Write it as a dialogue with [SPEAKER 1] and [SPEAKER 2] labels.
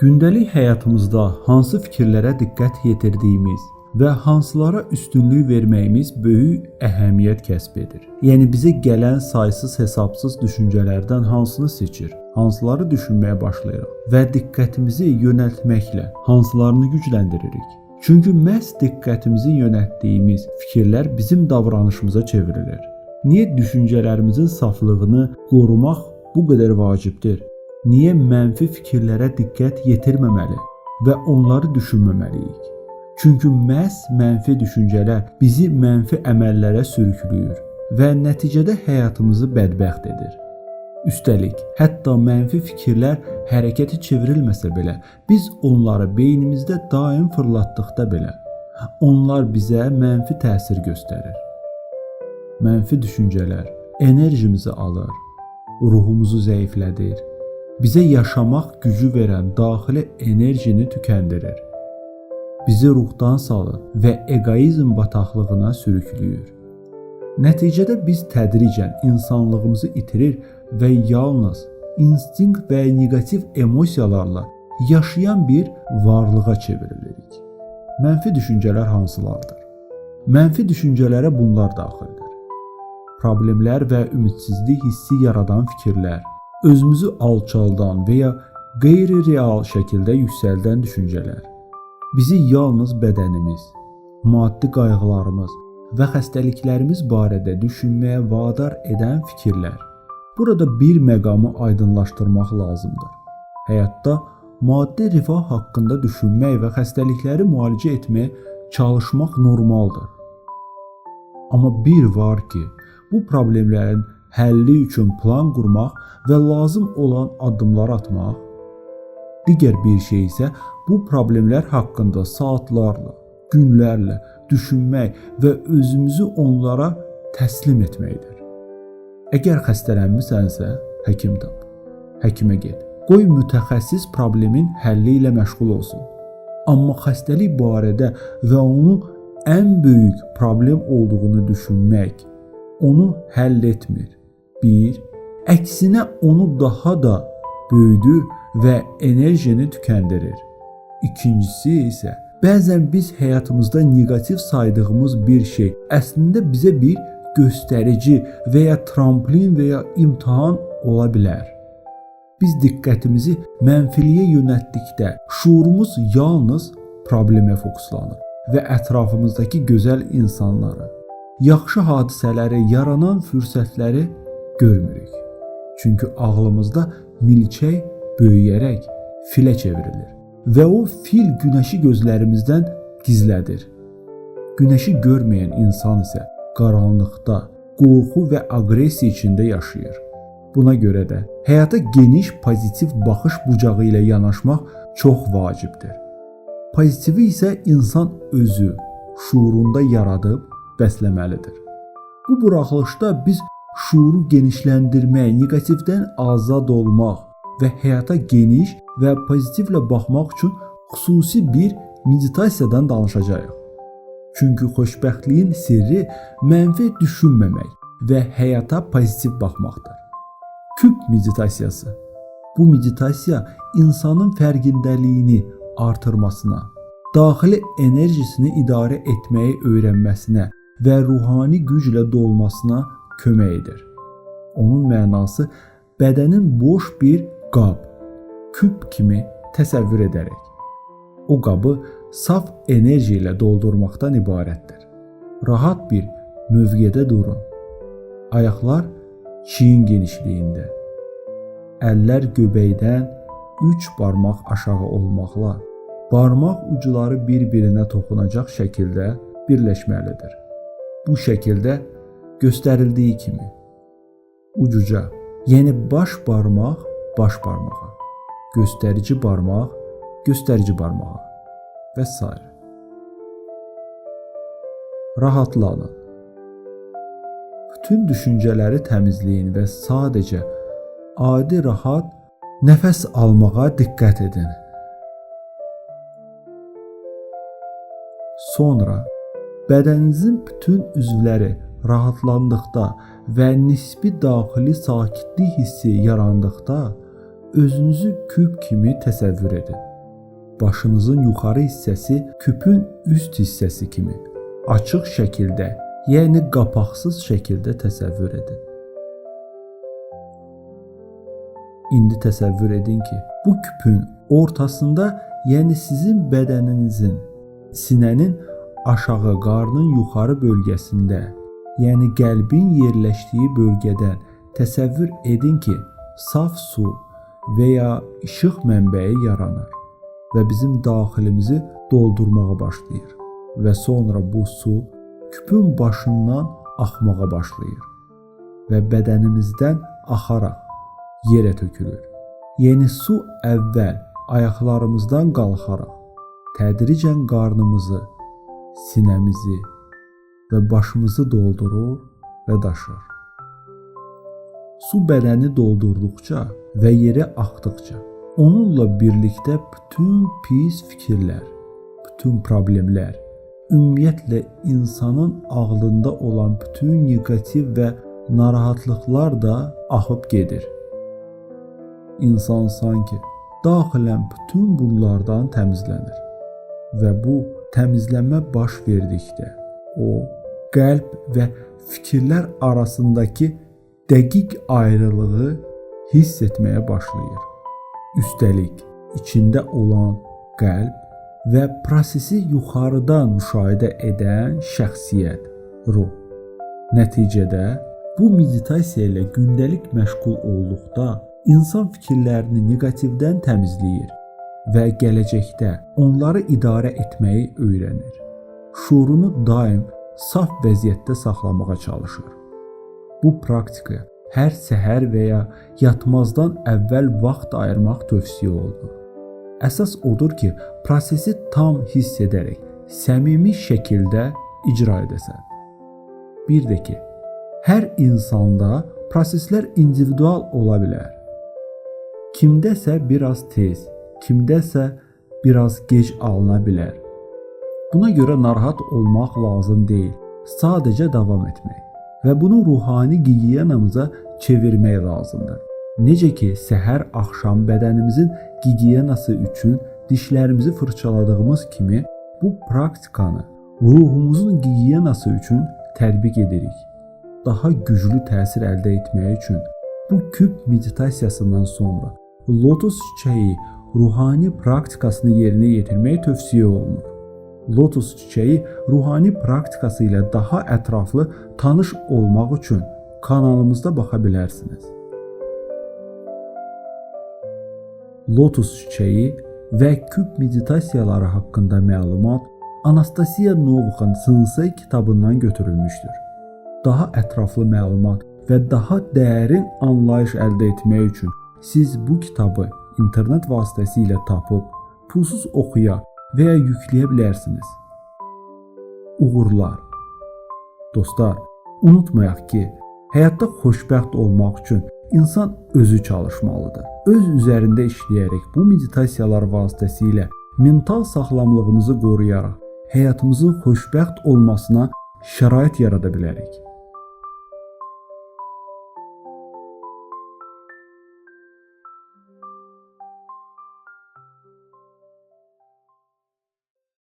[SPEAKER 1] Gündəlik həyatımızda hansı fikirlərə diqqət yetirdiyimiz və hansılara üstünlük verməyimiz böyük əhəmiyyət kəsb edir. Yəni bizə gələn saysız-hesabsız düşüncələrdən hansını seçir, hansıları düşünməyə başlayırıq və diqqətimizi yönəltməklə hansılarını gücləndiririk? Çünki məhz diqqətimizi yönəltdiyimiz fikirlər bizim davranışımıza çevrilir. Niyə düşüncələrimizin saflığını qorumaq bu qədər vacibdir? Niyə mənfi fikirlərə diqqət yetirməməli və onları düşünməməliyik? Çünki məhz mənfi düşüncələr bizi mənfi əməllərə sürükləyir və nəticədə həyatımızı bədbəxt edir. Üstəlik, hətta mənfi fikirlər hərəkətə çevrilməsə belə, biz onları beynimizdə daim fırlatdıqda belə, onlar bizə mənfi təsir göstərir. Mənfi düşüncələr enerjimizi alır, ruhumuzu zəiflədir, bizə yaşamaq gücü verən daxili enerjini tükəndirir. Bizi ruhdan salır və egoizm bataqlığına sürükləyir. Nəticədə biz tədricən insanlığımızı itirir və yalnız instinkt və negativ emosiyalarla yaşayan bir varlığa çevrilirik. Mənfi düşüncələr hansılardır? Mənfi düşüncələrə bunlar daxildir. Problemlər və ümidsizlik hissi yaradan fikirlər, özümüzü alçaldan və ya qeyri-real şəkildə yüksəldən düşüncələr, bizi yalnız bədənimiz, maddi qayğılarımız və xəstəliklərimiz barədə düşünməyə vadar edən fikirlər. Burada bir məqamı aydınlaşdırmaq lazımdır. Həyatda maddi rifah haqqında düşünmək və xəstəlikləri müalicə etməyə çalışmaq normaldır. Amma bir var ki, bu problemlərin həlli üçün plan qurmaq və lazım olan addımları atmaq. Digər bir şey isə bu problemlər haqqında saatlarla, günlərlə düşünmək və özümüzü onlara təslim etməkdir. Əgər xəstələnmisənsə, həkim tap, həkimə get. Qoy mütəxəssis problemin həlli ilə məşğul olsun. Amma xəstəlik barədə və onun ən böyük problem olduğunu düşünmək onu həll etmir. Əksinə onu daha da böyüdür və enerjini tükəndirir. İkincisi isə bəzən biz həyatımızda negativ saydığımız bir şey əslində bizə bir göstərici və ya tramplin və ya imtahan ola bilər. Biz diqqətimizi mənfiliyə yönəltdikdə şuurumuz yalnız problemə fokuslanır və ətrafımızdakı gözəl insanları, yaxşı hadisələri, yaranan fürsətləri görmürük. Çünki ağlımızda milçək böyüyərək filə çevrilir və o fil günəşi gözlərimizdən gizlədir. Günəşi görməyən insan isə qaranlıqda, qorxu və aqressiya içində yaşayır. Buna görə də həyata geniş pozitiv baxış bucağı ilə yanaşmaq çox vacibdir. Pozitivi isə insan özü şuurunda yaradıb bəsləməlidir. Bu buraxılışda biz şuuru genişləndirmək, negativdən azad olmaq və həyata geniş və pozitivlə baxmaq üçün xüsusi bir meditasiyadan danışacağıq. Çünki xoşbəxtliyin sirri mənfi düşünməmək və həyata pozitiv baxmaqdır. Küp meditasiyası. Bu meditasiya insanın fərqindəliyini artırmasına, daxili enerjisini idarə etməyi öyrənməsinə və ruhani güclə dolmasına kömək edir. Onun mənası bədənin boş bir qab, küp kimi təsəvvür edərək, o qabı saf enerji ilə doldurmaqdan ibarətdir. Rahat bir mövqedə durun. Ayaqlar çiyin genişliyində. Əllər göbəkdən 3 barmaq aşağı olmaqla, barmaq ucları bir-birinə toxunacaq şəkildə birləşməlidir. Bu şəkildə göstərildiyi kimi ucuca, yəni baş barmaq baş barmağa, göstərici barmaq göstərici barmağa və s. Rahatlanın. Bütün düşüncələri təmizləyin və sadəcə adi rahat nəfəs almağa diqqət edin. Sonra bədəninizin bütün üzvləri rahatlandıqda və nisbi daxili sakitlik hissi yarandıqda özünüzü küp kimi təsəvvür edin. Başınızın yuxarı hissəsi küpün üst hissəsi kimi açıq şəkildə, yəni qapaqsız şəkildə təsəvvür edin. İndi təsəvvür edin ki, bu küpün ortasında, yəni sizin bədəninizin, sinənin aşağı, qarnın yuxarı bölgəsində, yəni qəlbin yerləşdiyi bölgədən təsəvvür edin ki, saf su və ya işıq mənbəyi yaranır və bizim daxilimizi doldurmağa başlayır və sonra bu su küpün başından axmağa başlayır və bədənimizdən axaraq yerə tökülür. Yəni su əvvəl ayaqlarımızdan qalxaraq tədricən qarnımızı, sinəmizi və başımızı doldurur və daşır. Su bədəni doldurduqca və yerə axdıqca onunla birlikdə bütün pis fikirlər, bütün problemlər, ümumiyyətlə insanın ağlında olan bütün negativ və narahatlıqlar da axıb gedir. İnsan sanki daxilən bütün bunlardan təmizlənir və bu təmizlənmə baş verdikdə o qəlb və fikirlər arasındakı dəqiq ayrılığı hiss etməyə başlayır. Üstəlik, içində olan qəlb və prosesi yuxarıdan müşahidə edən şəxsiyyət, ruh. Nəticədə bu meditasiya ilə gündəlik məşğul olduqda insan fikirlərini neqativdən təmizləyir və gələcəkdə onları idarə etməyi öyrənir. Şuurunu daim saf vəziyyətdə saxlamağa çalışır. Bu praktika hər səhər və ya yatmazdan əvvəl vaxt ayırmaq tövsiyə olunur. Əsas odur ki, prosesi tam hiss edərək, səmimi şəkildə icra edəsən. Bir də ki, hər insanda proseslər individual ola bilər. Kimdəsə biraz tez, kimdəsə biraz gec alına bilər. Buna görə narahat olmaq lazım deyil, sadəcə davam etmək və bunu ruhani gigiyenamıza çevirmək lazımdır. Necə ki, səhər axşam bədənimizin gigiyenası üçün dişlərimizi fırçaladığımız kimi bu praktikanı ruhumuzun gigiyenası üçün tətbiq edirik. Daha güclü təsir əldə etmək üçün bu küp meditasiyasından sonra lotus çiçəyi ruhani praktikasını yerinə yetirmək tövsiyə olunur. Lotus çiçəyi ruhani praktikası ilə daha ətraflı tanış olmaq üçün kanalımızda baxa bilərsiniz. Lotus çiçəyi və küp meditasiyaları haqqında məlumat Anastasia Novik'in Sensei kitabından götürülmüşdür. Daha ətraflı məlumat və daha dərin anlayış əldə etmək üçün siz bu kitabı internet vasitəsilə tapıb, pulsuz oxuya və ya yükləyə bilərsiniz. Uğurlar. Dostlar, unutmayaq ki, həyatda xoşbəxt olmaq üçün insan özü çalışmalıdır. Öz üzərində işləyərək bu meditasiyalar vasitəsilə mental sağlamlığımızı qoruyaraq həyatımızın xoşbəxt olmasına şərait yarada bilərik.